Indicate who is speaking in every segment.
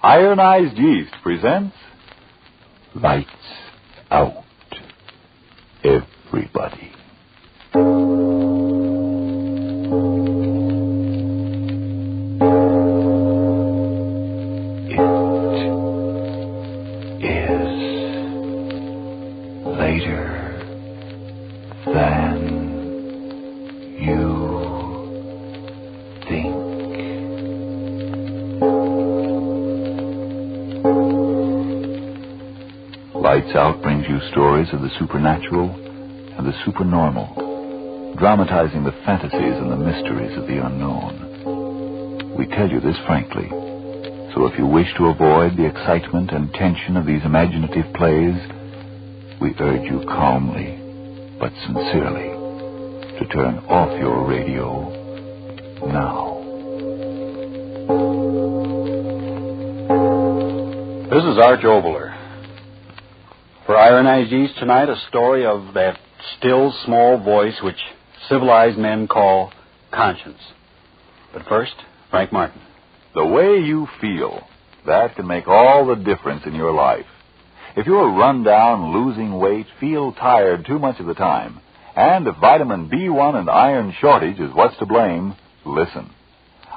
Speaker 1: Ironized Yeast presents Lights Out, Everybody. It is later than you think. Lights Out brings you stories of the supernatural and the supernormal, dramatizing the fantasies and the mysteries of the unknown. We tell you this frankly, so if you wish to avoid the excitement and tension of these imaginative plays, we urge you calmly but sincerely to turn off your radio now.
Speaker 2: This is Arch Oboler. For Ironized Yeast tonight, a story of that still small voice which civilized men call conscience. But first, Frank Martin.
Speaker 1: The way you feel, that can make all the difference in your life. If you're run down, losing weight, feel tired too much of the time, and if vitamin B1 and iron shortage is what's to blame, listen.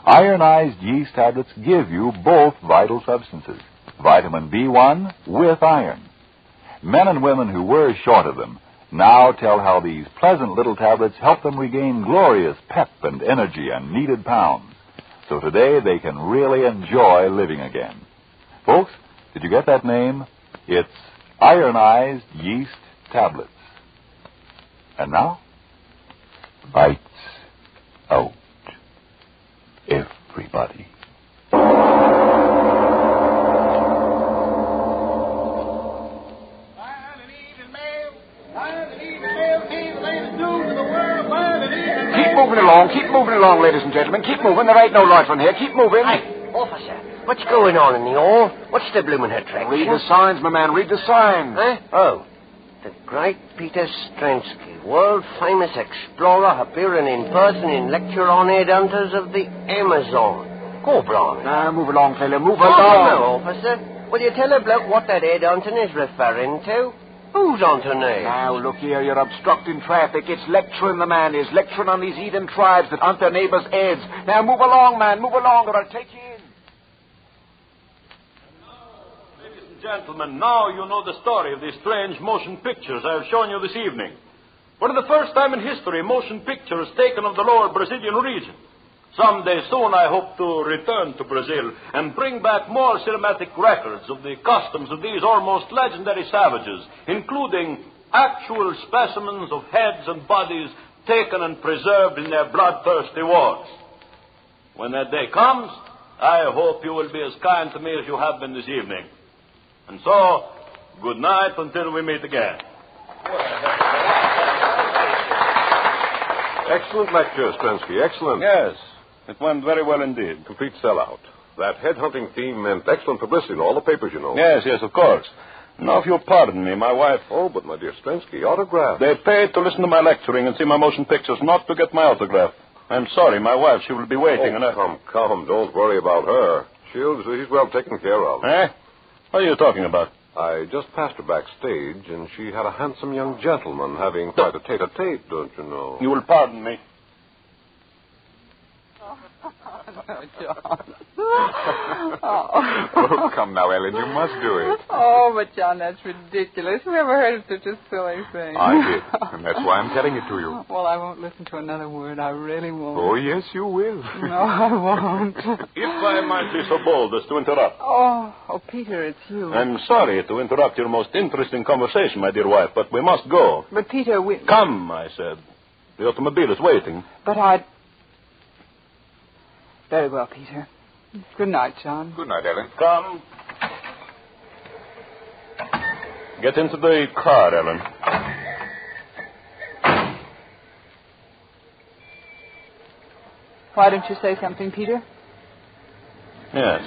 Speaker 1: Ironized Yeast tablets give you both vital substances, vitamin B1 with iron. Men and women who were short of them now tell how these pleasant little tablets help them regain glorious pep and energy and needed pounds. So today they can really enjoy living again. Folks, did you get that name? It's Ironized Yeast Tablets. And now, Lights Out, Everybody.
Speaker 3: Keep moving along, ladies and gentlemen. Keep moving. There ain't no light from here. Keep moving.
Speaker 4: Hey, officer, what's going on in the hall? What's the bloomin' attraction?
Speaker 3: Read the signs, my man. Read the signs.
Speaker 4: Huh? Oh, the great Peter Stransky, world-famous explorer, appearing in person in lecture on headhunters of the Amazon. Go, Brian.
Speaker 3: Now, move along, fella. Move
Speaker 4: Oh,
Speaker 3: along.
Speaker 4: no, officer. Will you tell a bloke what that headhunting is referring to? Who's on to me?
Speaker 3: Now, look here. You're obstructing traffic. It's lecturing, the man is. Lecturing on these heathen tribes that hunt their neighbors' heads. Now, move along, man. Move along, or I'll take you in.
Speaker 5: Ladies and gentlemen, now you know the story of these strange motion pictures I have shown you this evening. For the first time in history, motion pictures taken of the lower Brazilian region. Someday soon I hope to return to Brazil and bring back more cinematic records of the customs of these almost legendary savages, including actual specimens of heads and bodies taken and preserved in their bloodthirsty wars. When that day comes, I hope you will be as kind to me as you have been this evening. And so, good night until we meet again.
Speaker 6: Excellent lecture, Stransky. Excellent.
Speaker 5: Yes, it went very well indeed.
Speaker 6: Complete sellout. That headhunting theme meant excellent publicity in all the papers, you know.
Speaker 5: Yes, of course. Now, if you'll pardon me, my wife...
Speaker 6: Oh, but my dear Stransky, autograph.
Speaker 5: They paid to listen to my lecturing and see my motion pictures, not to get my autograph. I'm sorry, my wife, she will be waiting.
Speaker 6: Come, don't worry about her. She's well taken care of.
Speaker 5: Eh? What are you talking about?
Speaker 6: I just passed her backstage, and she had a handsome young gentleman having quite a tete-a-tete, don't you know?
Speaker 5: You will pardon me.
Speaker 7: John.
Speaker 1: Oh, come now, Ellen, you must do it.
Speaker 7: Oh, but John, that's ridiculous. Who ever heard of such a silly thing?
Speaker 1: I did, and that's why I'm telling it to you.
Speaker 7: Well, I won't listen to another word. I really won't.
Speaker 1: Oh, yes, you will.
Speaker 7: No, I won't.
Speaker 5: If I might be so bold as to interrupt.
Speaker 7: Oh, Peter, it's you.
Speaker 5: I'm sorry to interrupt your most interesting conversation, my dear wife, but we must go.
Speaker 7: But, Peter, we...
Speaker 5: Come, I said. The automobile is waiting.
Speaker 7: But I'd... Very well, Peter. Good night, John.
Speaker 1: Good night, Ellen.
Speaker 5: Come. Get into the car, Ellen.
Speaker 7: Why don't you say something, Peter?
Speaker 5: Yes.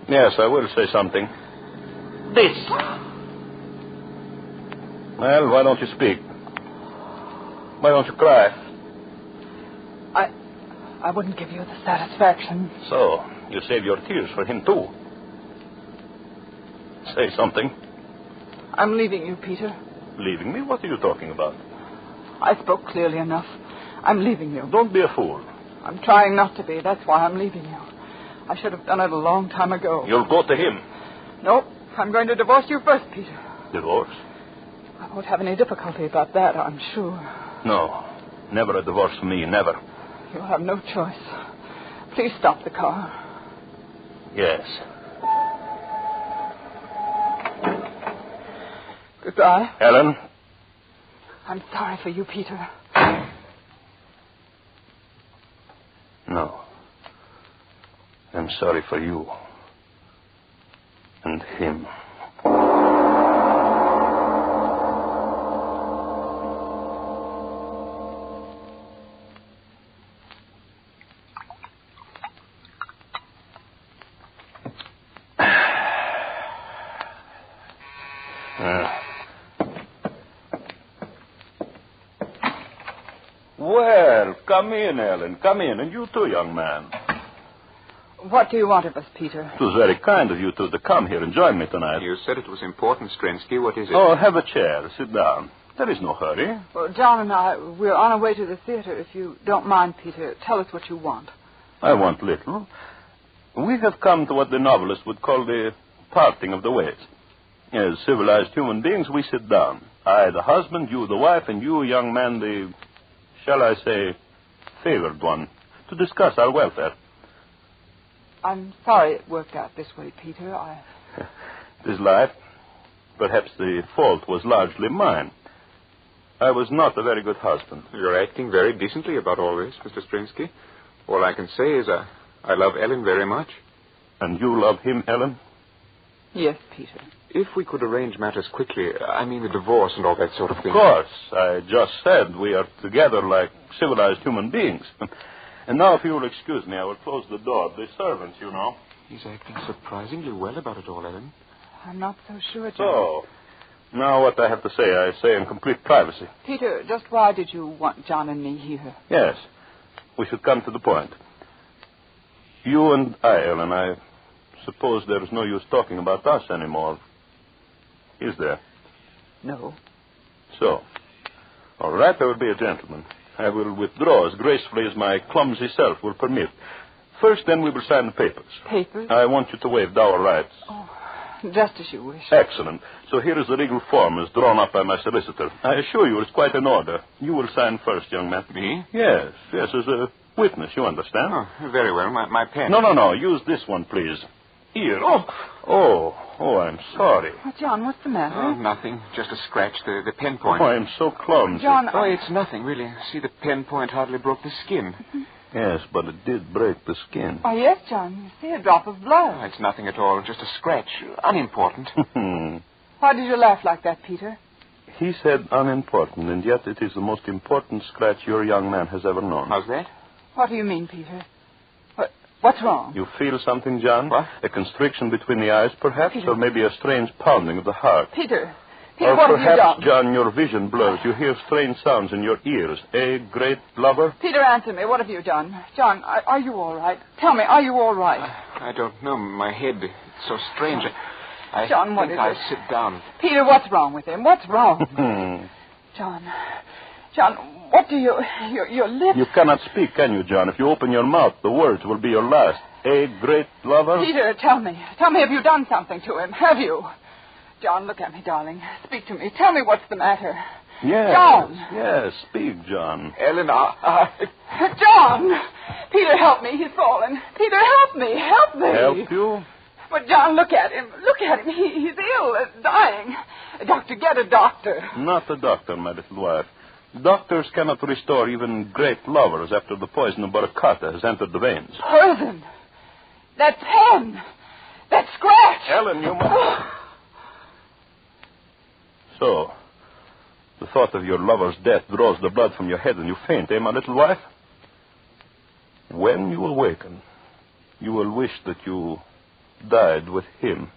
Speaker 5: Yes, I will say something. This. Well, why don't you speak? Why don't you cry?
Speaker 7: I wouldn't give you the satisfaction.
Speaker 5: So, you save your tears for him, too. Say something.
Speaker 7: I'm leaving you, Peter.
Speaker 5: Leaving me? What are you talking about?
Speaker 7: I spoke clearly enough. I'm leaving you.
Speaker 5: Don't be a fool.
Speaker 7: I'm trying not to be. That's why I'm leaving you. I should have done it a long time ago.
Speaker 5: You'll go to him.
Speaker 7: No, I'm going to divorce you first, Peter.
Speaker 5: Divorce?
Speaker 7: I won't have any difficulty about that, I'm sure.
Speaker 5: No. Never a divorce for me. Never.
Speaker 7: You'll have no choice. Please stop the car.
Speaker 5: Yes.
Speaker 7: Goodbye.
Speaker 5: Ellen?
Speaker 7: I'm sorry for you, Peter.
Speaker 5: No. I'm sorry for you. And him. Well, come in, Ellen. Come in. And you too, young man.
Speaker 7: What do you want of us, Peter?
Speaker 5: It was very kind of you two to come here and join me tonight.
Speaker 8: You said it was important, Strensky. What is it?
Speaker 5: Oh, have a chair. Sit down. There is no hurry.
Speaker 7: Well, John and I, we're on our way to the theater. If you don't mind, Peter, tell us what you want.
Speaker 5: I want little. We have come to what the novelist would call the parting of the ways. As civilized human beings, we sit down. I, the husband, you, the wife, and you, young man, the, shall I say, favored one, to discuss our welfare.
Speaker 7: I'm sorry it worked out this way, Peter.
Speaker 5: It is life. Perhaps the fault was largely mine. I was not a very good husband.
Speaker 8: You're acting very decently about all this, Mr. Strinsky. All I can say is I love Ellen very much.
Speaker 5: And you love him, Ellen?
Speaker 7: Yes, Peter.
Speaker 8: If we could arrange matters quickly, I mean the divorce and all that sort of thing.
Speaker 5: Of course. I just said we are together like civilized human beings. And now, if you will excuse me, I will close the door. The servants, you know.
Speaker 8: He's acting surprisingly well about it all, Ellen.
Speaker 7: I'm not so sure, John.
Speaker 5: So, now what I have to say, I say in complete privacy.
Speaker 7: Peter, just why did you want John and me here?
Speaker 5: Yes. We should come to the point. You and I, Ellen, I suppose there is no use talking about us anymore. Is there?
Speaker 7: No.
Speaker 5: So, all right, I will be a gentleman. I will withdraw as gracefully as my clumsy self will permit. First, then, we will sign the papers.
Speaker 7: Papers?
Speaker 5: I want you to waive dower rights.
Speaker 7: Oh, just as you wish.
Speaker 5: Excellent. So here is the legal form as drawn up by my solicitor. I assure you it's quite in order. You will sign first, young man.
Speaker 8: Me?
Speaker 5: Yes, as a witness, you understand?
Speaker 8: Oh, very well. My pen.
Speaker 5: No. Use this one, please. Here. Oh, I'm sorry.
Speaker 7: Oh, John, what's the matter?
Speaker 8: Oh, nothing. Just a scratch. The pen point.
Speaker 5: Oh, I'm so clumsy.
Speaker 7: John,
Speaker 8: Oh, it's nothing, really. See, the pen point hardly broke the skin.
Speaker 5: Yes, but it did break the skin.
Speaker 7: Oh, yes, John. You see a drop of
Speaker 8: Oh,
Speaker 7: blood.
Speaker 8: it's nothing at all. Just a scratch. Unimportant.
Speaker 7: Why did you laugh like that, Peter?
Speaker 5: He said unimportant, and yet it is the most important scratch your young man has ever known.
Speaker 8: How's that?
Speaker 7: What do you mean, Peter? What's wrong?
Speaker 5: You feel something, John?
Speaker 8: What?
Speaker 5: A constriction between the eyes, perhaps?
Speaker 7: Peter.
Speaker 5: Or maybe a strange pounding of the heart?
Speaker 7: Peter,
Speaker 5: Or
Speaker 7: what have you
Speaker 5: perhaps,
Speaker 7: done?
Speaker 5: John, your vision blurs. You hear strange sounds in your ears. A great lover?
Speaker 7: Peter, answer me. What have you done? John, are you all right? Tell me, are you all right?
Speaker 8: I don't know. My head, it's so strange. I
Speaker 7: John, what
Speaker 8: think
Speaker 7: is
Speaker 8: I'll
Speaker 7: it?
Speaker 8: sit down.
Speaker 7: Peter, what's wrong with him? What's wrong? John, what do your lips...
Speaker 5: You cannot speak, can you, John? If you open your mouth, the words will be your last. A great lover?
Speaker 7: Peter, tell me. Tell me, have you done something to him? Have you? John, look at me, darling. Speak to me. Tell me what's the matter.
Speaker 5: Yes.
Speaker 7: John.
Speaker 5: Yes, speak, John.
Speaker 8: Ellen,
Speaker 7: John! Peter, help me. He's fallen. Peter, help me. Help me.
Speaker 5: Help you?
Speaker 7: But, John, look at him. Look at him. He's ill, dying. Doctor, get a doctor.
Speaker 5: Not a doctor, my little wife. Doctors cannot restore even great lovers after the poison of Baracata has entered the veins.
Speaker 7: Poison. That pen. That scratch.
Speaker 5: Ellen, you must... So, the thought of your lover's death draws the blood from your head and you faint, eh, my little wife? When you awaken, you will wish that you died with him.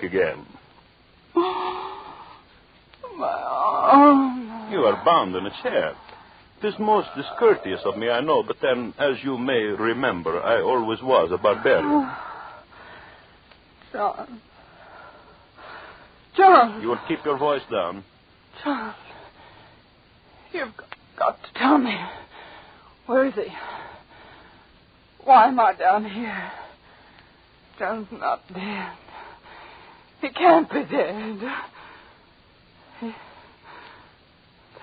Speaker 5: back again.
Speaker 7: My arm.
Speaker 5: You are bound in a chair. It is most discourteous of me, I know, but then, as you may remember, I always was a barbarian.
Speaker 7: John. John.
Speaker 5: You will keep your voice down.
Speaker 7: John. You've got to tell me. Where is he? Why am I down here? John's not dead. He can't be dead.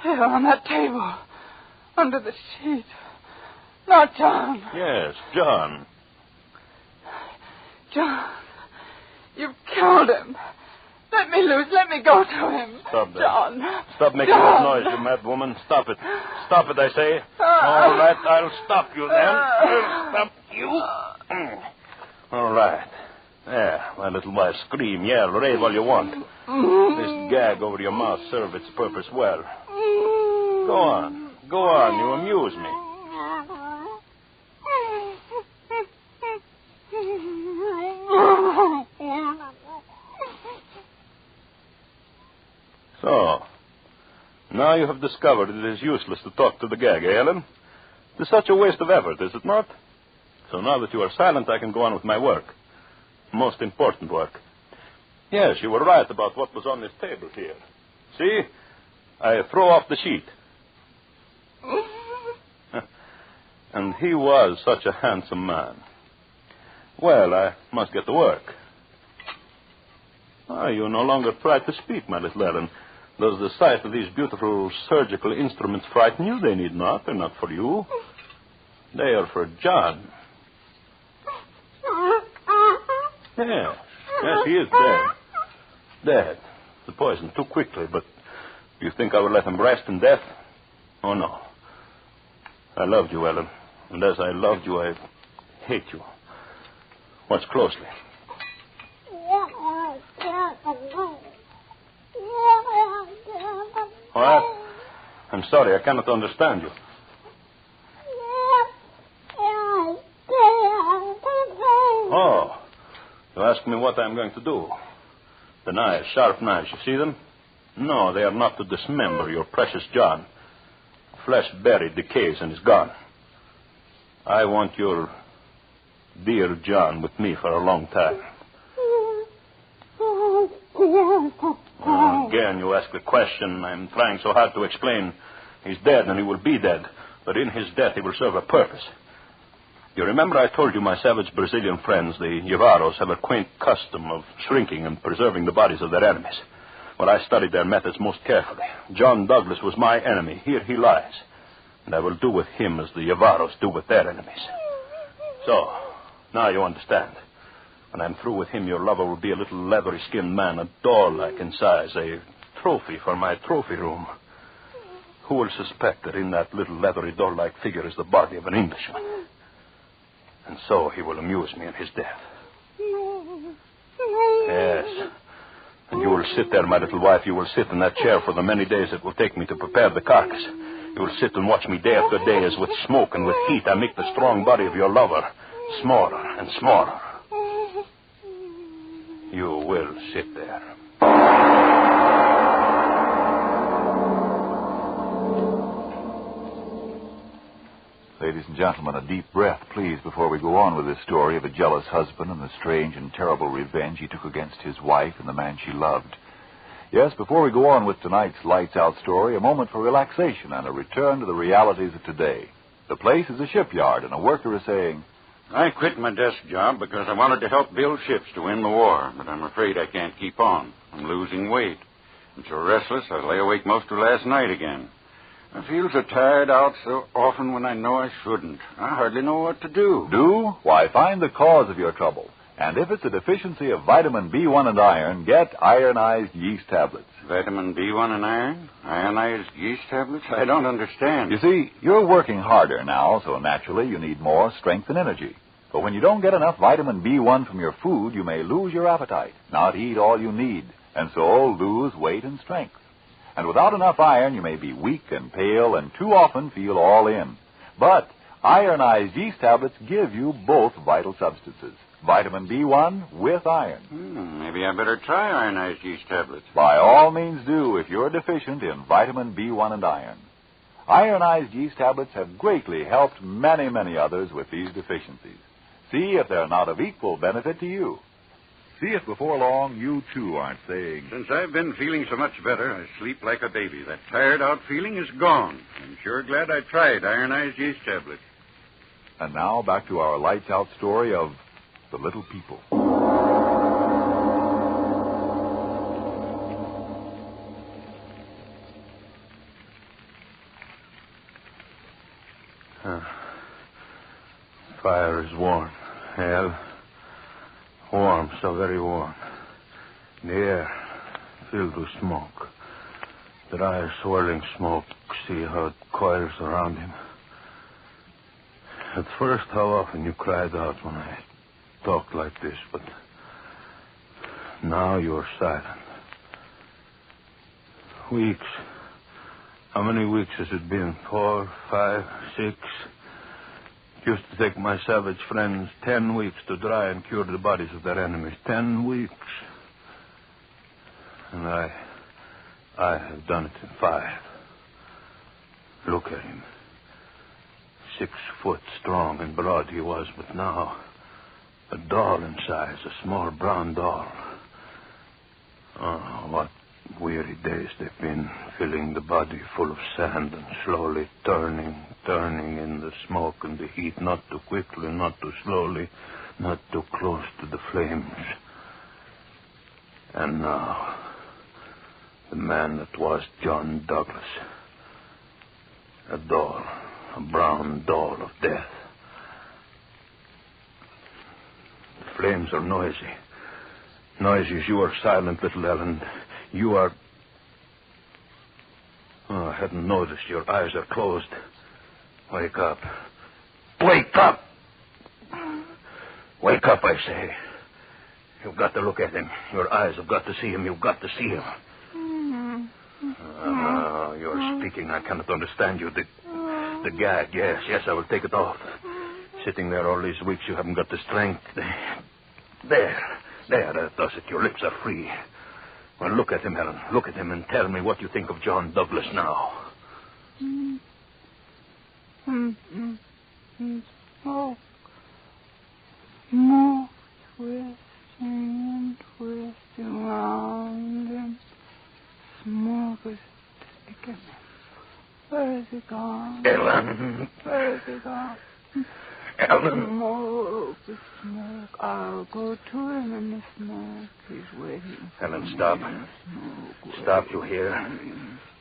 Speaker 7: There on that table. Under the sheet. Not John.
Speaker 5: Yes, John.
Speaker 7: John. You've killed him. Let me loose. Let me go to him.
Speaker 5: Stop that.
Speaker 7: John.
Speaker 5: Stop making
Speaker 7: John.
Speaker 5: that noise, you mad woman. Stop it. Stop it, I say. All right, I'll stop you then. I'll stop you. All right. There, my little wife. Scream, yell, rave all you want. This gag over your mouth served its purpose well. Go on. Go on. You amuse me. So, now you have discovered it is useless to talk to the gag, eh, Ellen? It is such a waste of effort, is it not? So now that you are silent, I can go on with my work. Most important work. Yes, you were right about what was on this table here. See? I throw off the sheet. And he was such a handsome man. Well, I must get to work. You no longer try to speak, my little Ellen. Does the sight of these beautiful surgical instruments frighten you? They need not. They're not for you. They are for John. Yes, he is dead. Dead. The poison too quickly, but you think I would let him rest in death? Oh, no. I loved you, Ellen. And as I loved you, I hate you. Watch closely. What? I'm sorry, I cannot understand you. Oh, you ask me what I'm going to do. The knives, sharp knives, you see them? No, they are not to dismember your precious John. Flesh buried, decays, and is gone. I want your dear John with me for a long time. Again, you ask the question. I'm trying so hard to explain. He's dead, and he will be dead. But in his death, he will serve a purpose. You remember I told you my savage Brazilian friends, the Jivaros, have a quaint custom of shrinking and preserving the bodies of their enemies. Well, I studied their methods most carefully. John Douglas was my enemy. Here he lies. And I will do with him as the Jivaros do with their enemies. So, now you understand. When I'm through with him, your lover will be a little leathery-skinned man, a doll-like in size, a trophy for my trophy room. Who will suspect that in that little leathery doll-like figure is the body of an Englishman? And so he will amuse me in his death. Yes. And you will sit there, my little wife. You will sit in that chair for the many days it will take me to prepare the carcass. You will sit and watch me day after day as with smoke and with heat I make the strong body of your lover smaller and smaller. You will sit there.
Speaker 1: Ladies and gentlemen, a deep breath, please, before we go on with this story of a jealous husband and the strange and terrible revenge he took against his wife and the man she loved. Yes, before we go on with tonight's lights-out story, a moment for relaxation and a return to the realities of today. The place is a shipyard, and a worker is saying,
Speaker 9: I quit my desk job because I wanted to help build ships to win the war, but I'm afraid I can't keep on. I'm losing weight. I'm so restless I lay awake most of last night again. I feel so tired out so often when I know I shouldn't. I hardly know what to do.
Speaker 1: Do? Why, find the cause of your trouble. And if it's a deficiency of vitamin B1 and iron, get ironized yeast tablets.
Speaker 9: Vitamin B1 and iron? Ionized yeast tablets? I don't understand.
Speaker 1: You see, you're working harder now, so naturally you need more strength and energy. But when you don't get enough vitamin B1 from your food, you may lose your appetite, not eat all you need, and so lose weight and strength. And without enough iron, you may be weak and pale and too often feel all in. But ironized yeast tablets give you both vital substances. Vitamin B1 with iron.
Speaker 9: Maybe I better try ironized yeast tablets.
Speaker 1: By all means do if you're deficient in vitamin B1 and iron. Ironized yeast tablets have greatly helped many, many others with these deficiencies. See if they're not of equal benefit to you. See if before long you, too, aren't saying...
Speaker 9: Since I've been feeling so much better, I sleep like a baby. That tired-out feeling is gone. I'm sure glad I tried ironized yeast tablets.
Speaker 1: And now back to our lights-out story of The Little People.
Speaker 10: Fire is warm. Hell, warm, so very warm. The air filled with smoke. Dry, swirling smoke. See how it coils around him. At first, how often you cried out when I talked like this, but now you're silent. Weeks. How many weeks has it been? 4, 5, 6? It used to take my savage friends 10 weeks to dry and cure the bodies of their enemies. 10 weeks. And I have done it in 5. Look at him. 6 foot strong and broad he was, but now a doll in size, a small brown doll. Oh, what weary days they've been, filling the body full of sand and slowly turning in the smoke and the heat, not too quickly, not too slowly, not too close to the flames. And now, the man that was John Douglas, a doll, a brown doll of death. The flames are noisy. Noisy as you are silent, little Ellen. You are... Oh, I hadn't noticed. Your eyes are closed. Wake up. Wake up! Wake up, I say. You've got to look at him. Your eyes have got to see him. You've got to see him. You're speaking. I cannot understand you. The gag, yes, I will take it off. Sitting there all these weeks, you haven't got the strength. There, that does it. Your lips are free. Well, look at him, Helen. Look at him and tell me what you think of John Douglas now.
Speaker 7: Smoke. Twisting round him. Smoke is taking him. Where is he gone?
Speaker 10: Ellen.
Speaker 7: Where is he gone?
Speaker 10: Ellen.
Speaker 7: Smoke. I'll go to him in the smoke. He's waiting.
Speaker 10: Helen, stop. Stop, you hear?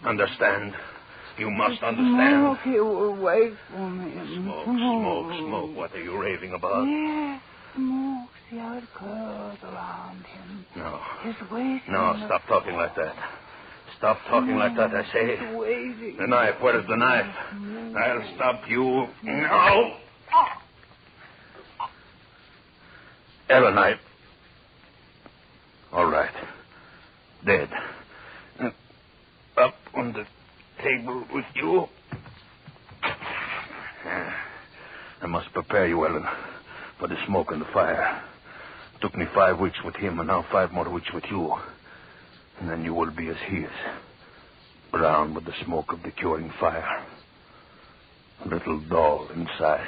Speaker 10: Understand. You must understand.
Speaker 7: Smoke, he will wait for me.
Speaker 10: Smoke. What are you raving about?
Speaker 7: Yes, smoke. See how it curls around him.
Speaker 10: No.
Speaker 7: He's waiting.
Speaker 10: No, stop talking like that. Stop talking like that, I say.
Speaker 7: He's waiting.
Speaker 10: The knife. Where is the knife? I'll stop you. No. Ellen, all right. Dead. Up on the table with you. I must prepare you, Ellen, for the smoke and the fire. It took me 5 weeks with him, and now 5 more weeks with you. And then you will be as he is. Brown with the smoke of the curing fire. A little doll in size.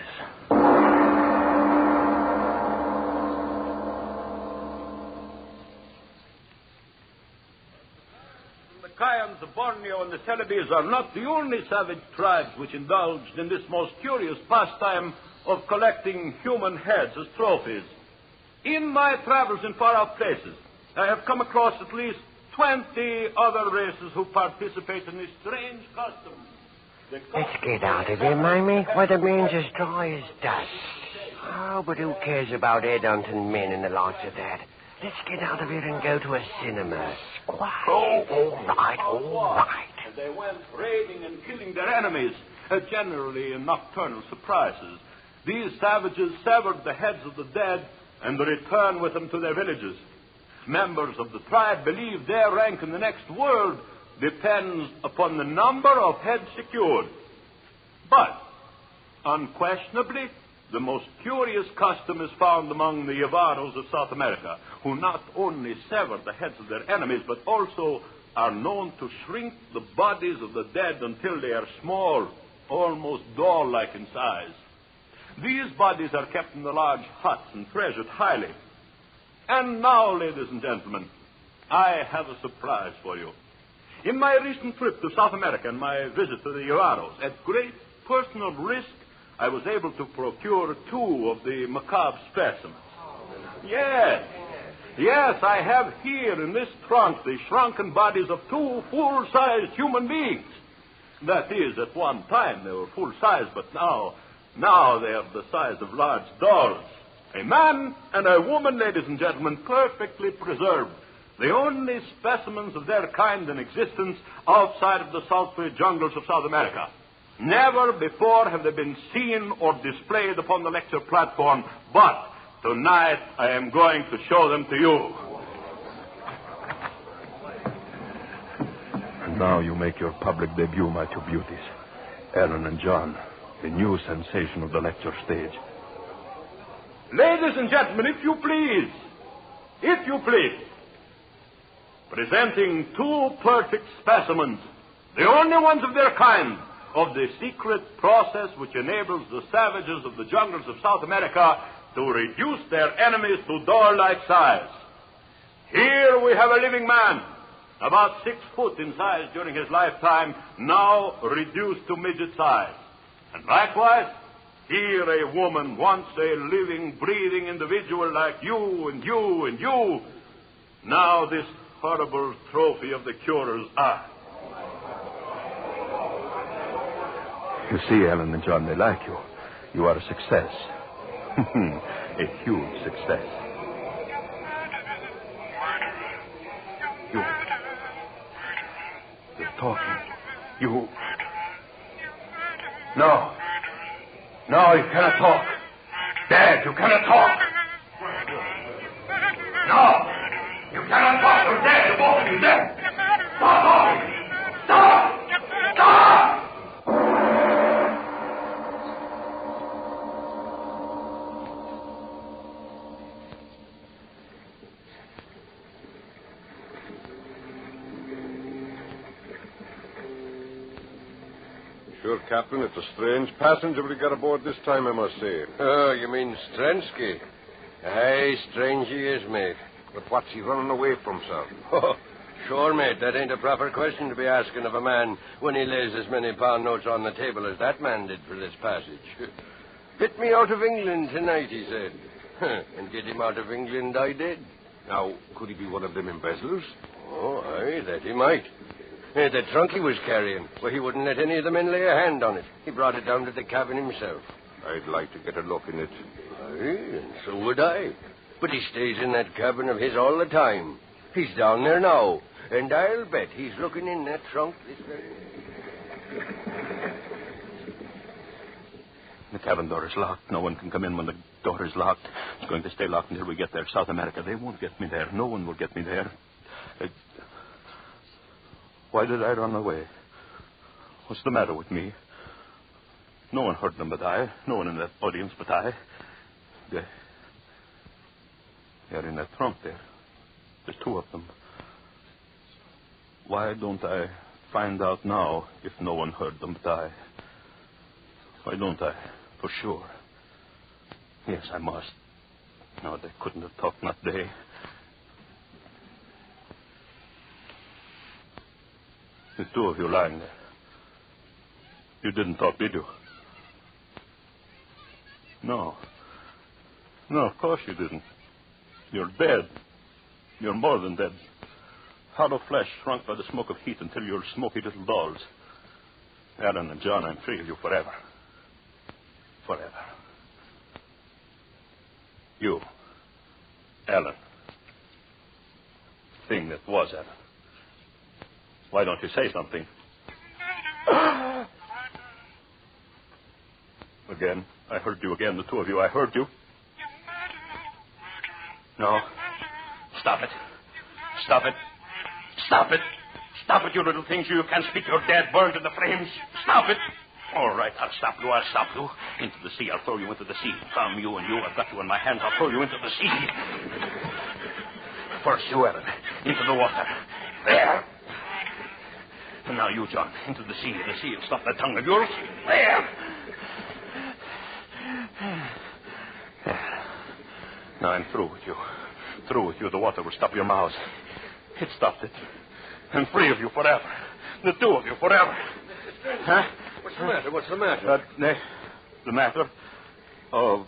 Speaker 5: The Kayans of Borneo and the Celebes are not the only savage tribes which indulged in this most curious pastime of collecting human heads as trophies. In my travels in far-off places, I have come across at least 20 other races who participate in this strange custom.
Speaker 4: Let's get out of here, Mamie. Why, the man's as dry as dust. Oh, but who cares about headhunting men and the likes of that? Let's get out of here and go to a cinema. Quiet. All right.
Speaker 5: And they went raiding and killing their enemies, generally in nocturnal surprises. These savages severed the heads of the dead and returned with them to their villages. Members of the tribe believe their rank in the next world depends upon the number of heads secured. But, unquestionably, the most curious custom is found among the Javaros of South America, who not only sever the heads of their enemies, but also are known to shrink the bodies of the dead until they are small, almost doll-like in size. These bodies are kept in the large huts and treasured highly. And now, ladies and gentlemen, I have a surprise for you. In my recent trip to South America and my visit to the Javaros, at great personal risk, I was able to procure 2 of the macabre specimens. Yes, I have here in this trunk the shrunken bodies of 2 full-sized human beings. That is, at one time they were full-size, but now they are the size of large dolls. A man and a woman, ladies and gentlemen, perfectly preserved. The only specimens of their kind in existence outside of the sultry jungles of South America. Never before have they been seen or displayed upon the lecture platform, but tonight I am going to show them to you.
Speaker 10: And now you make your public debut, my 2 beauties. Ellen and John, the new sensation of the lecture stage.
Speaker 5: Ladies and gentlemen, if you please, presenting 2 perfect specimens, the only ones of their kind, of the secret process which enables the savages of the jungles of South America to reduce their enemies to doll-like size. Here we have a living man, about 6 foot in size during his lifetime, now reduced to midget size. And likewise, here a woman, once a living, breathing individual like you and you and you, now this horrible trophy of the curer's eye.
Speaker 10: You see, Ellen and John, they like you. You are a success. A huge success. You're talking. No, you cannot talk. Dad, you cannot talk. No, you cannot talk. You're dead. You're both of you dead. Stop talking. Stop.
Speaker 6: Sure, Captain, it's a strange passenger we got aboard this time, I must say.
Speaker 4: Oh, you mean Strensky? Aye, strange he is, mate.
Speaker 6: But what's he running away from, sir?
Speaker 4: Oh, sure, mate, that ain't a proper question to be asking of a man when he lays as many pound notes on the table as that man did for this passage. Fit me out of England tonight, he said. And get him out of England I did.
Speaker 6: Now, could he be one of them embezzlers?
Speaker 4: Oh, aye, that he might. The trunk he was carrying, well, he wouldn't let any of the men lay a hand on it. He brought it down to the cabin himself.
Speaker 6: I'd like to get a look in it.
Speaker 4: Aye, and so would I. But he stays in that cabin of his all the time. He's down there now, and I'll bet he's looking in that trunk this very...
Speaker 10: The cabin door is locked. No one can come in when the door is locked. It's going to stay locked until we get there. South America, they won't get me there. No one will get me there. Why did I run away? What's the matter with me? No one heard them but I. No one in that audience but I. They're in that trunk there. There's 2 of them. Why don't I find out now if no one heard them but I? Why don't I? For sure. Yes, I must. No, they couldn't have talked, not they. The 2 of you lying there. You didn't talk, did you? No. No, of course you didn't. You're dead. You're more than dead. Hollow flesh shrunk by the smoke of heat until you're smoky little dolls. Ellen and John, I'm free of you forever. Forever. You, Ellen. Thing that was Ellen. Why don't you say something? Again. I heard you again, the 2 of you. I heard you. No. Stop it. Stop it. Stop it. Stop it, you little things. You can't speak. You're dead, burned in the flames. Stop it.
Speaker 5: All right, I'll stop you. Into the sea. I'll throw you into the sea. From you and you. I've got you in my hands. I'll throw you into the sea. First you, Ellen. Into the water. There. And now you, John. Into the sea. The sea will stop that tongue of yours. There. Now I'm through with you. The water will stop your mouths. It stopped it. And free of you forever. The two of you forever. Huh?
Speaker 11: What's the matter?
Speaker 5: The matter? Oh,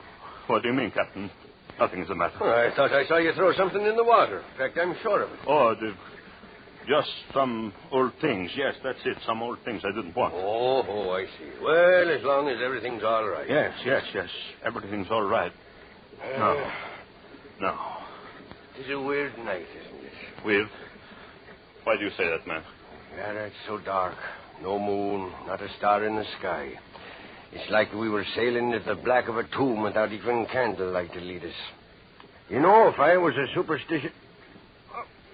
Speaker 5: what do you mean, Captain? Nothing's the matter.
Speaker 11: Well, I thought I saw you throw something in the water. In fact, I'm sure of it.
Speaker 5: Oh, just some old things. Yes, that's it. Some old things I didn't want.
Speaker 11: Oh, I see. Well, as long as everything's all right.
Speaker 5: Yes. Everything's all right. No.
Speaker 11: It's a weird night, isn't it?
Speaker 5: Weird? Why do you say that, man?
Speaker 11: Yeah, it's so dark. No moon, not a star in the sky. It's like we were sailing at the black of a tomb without even candlelight to lead us. You know, if I was a superstitious...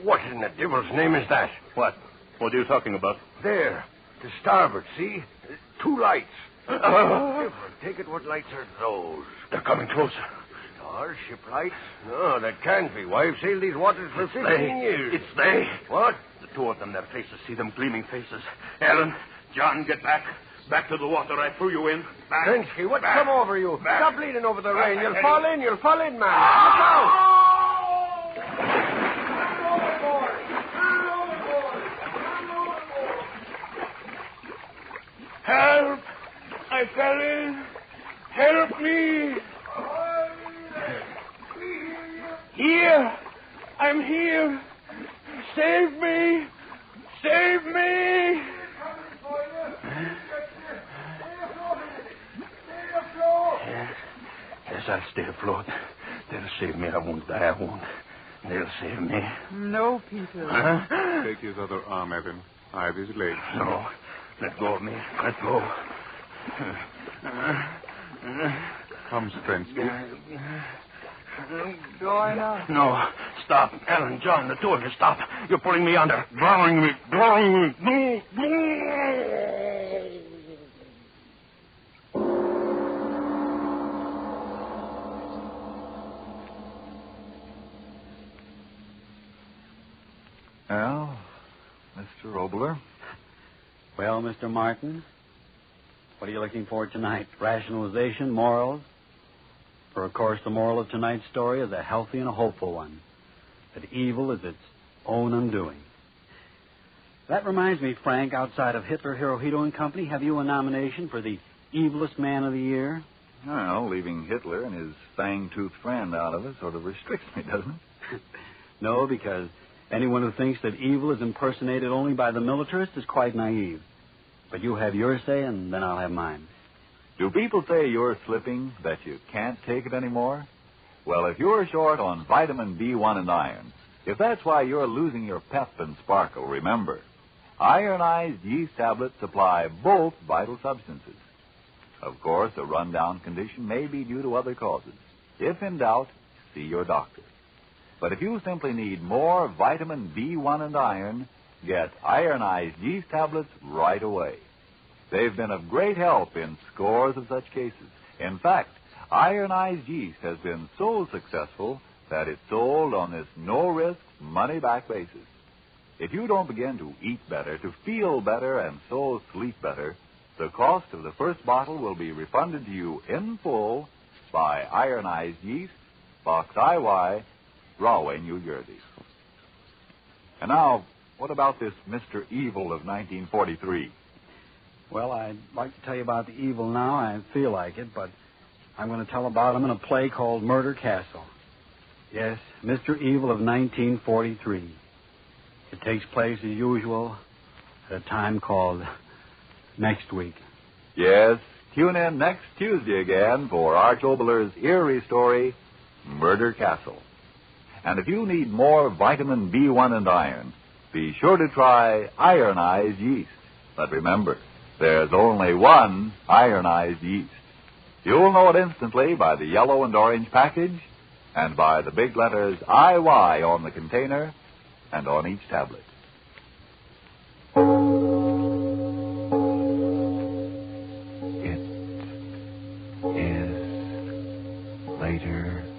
Speaker 11: What in the devil's name is that?
Speaker 5: What? What are you talking about?
Speaker 11: There, to starboard, see? 2 lights. Different. Take it, what lights are those?
Speaker 5: They're coming closer.
Speaker 11: Stars, ship lights? No, that can't be. Why, I've sailed these waters for 15 years.
Speaker 5: It's they.
Speaker 11: What?
Speaker 5: The two of them, their faces. See them gleaming faces. Ellen, John, get back. Back to the water. I threw you in. Back.
Speaker 11: Trensky, what's
Speaker 5: back.
Speaker 11: come over you?
Speaker 5: Back.
Speaker 11: Stop bleeding over the rain. You'll fall in, man. Look
Speaker 5: out!
Speaker 10: Help! I fell in. Help me! Here! I'm here! Save me! Save me!
Speaker 5: Yes, I'll stay afloat. They'll save me. I won't die. I won't. They'll save me.
Speaker 7: No, Peter.
Speaker 5: Huh?
Speaker 8: Take his other arm, Evan. I have his leg.
Speaker 5: No. Let go of me. Let go.
Speaker 8: Come, Strensky.
Speaker 7: Going up.
Speaker 5: No. Stop. Ellen, John, the two of you, stop. You're pulling me under. Drowning me.
Speaker 1: Well, Mr. Obler.
Speaker 2: Well, Mr. Martin, what are you looking for tonight? Rationalization, morals? For, of course, the moral of tonight's story is a healthy and a hopeful one, that evil is its own undoing. That reminds me, Frank, outside of Hitler, Hirohito, and Company, have you a nomination for the evilest man of the year?
Speaker 1: Well, leaving Hitler and his fang-toothed friend out of it sort of restricts me, doesn't it?
Speaker 2: No, because anyone who thinks that evil is impersonated only by the militarist is quite naive. But you have your say, and then I'll have mine.
Speaker 1: Do people say you're slipping, that you can't take it anymore? Well, if you're short on vitamin B1 and iron, if that's why you're losing your pep and sparkle, remember, ironized yeast tablets supply both vital substances. Of course, a rundown condition may be due to other causes. If in doubt, see your doctor. But if you simply need more vitamin B1 and iron, get ironized yeast tablets right away. They've been of great help in scores of such cases. In fact, ironized yeast has been so successful that it's sold on this no-risk, money-back basis. If you don't begin to eat better, to feel better, and so sleep better, the cost of the first bottle will be refunded to you in full by Ironized Yeast, Box IY, Rahway, New Jersey. And now, what about this Mr. Evil of 1943?
Speaker 2: Well, I'd like to tell you about the evil now. I feel like it, but I'm going to tell about him in a play called Murder Castle. Yes, Mr. Evil of 1943. It takes place, as usual, at a time called next week.
Speaker 1: Yes, tune in next Tuesday again for Arch Obler's eerie story, Murder Castle. And if you need more vitamin B1 and iron, be sure to try ironized yeast. But remember, there's only one ironized yeast. You'll know it instantly by the yellow and orange package and by the big letters IY on the container and on each tablet.
Speaker 12: later.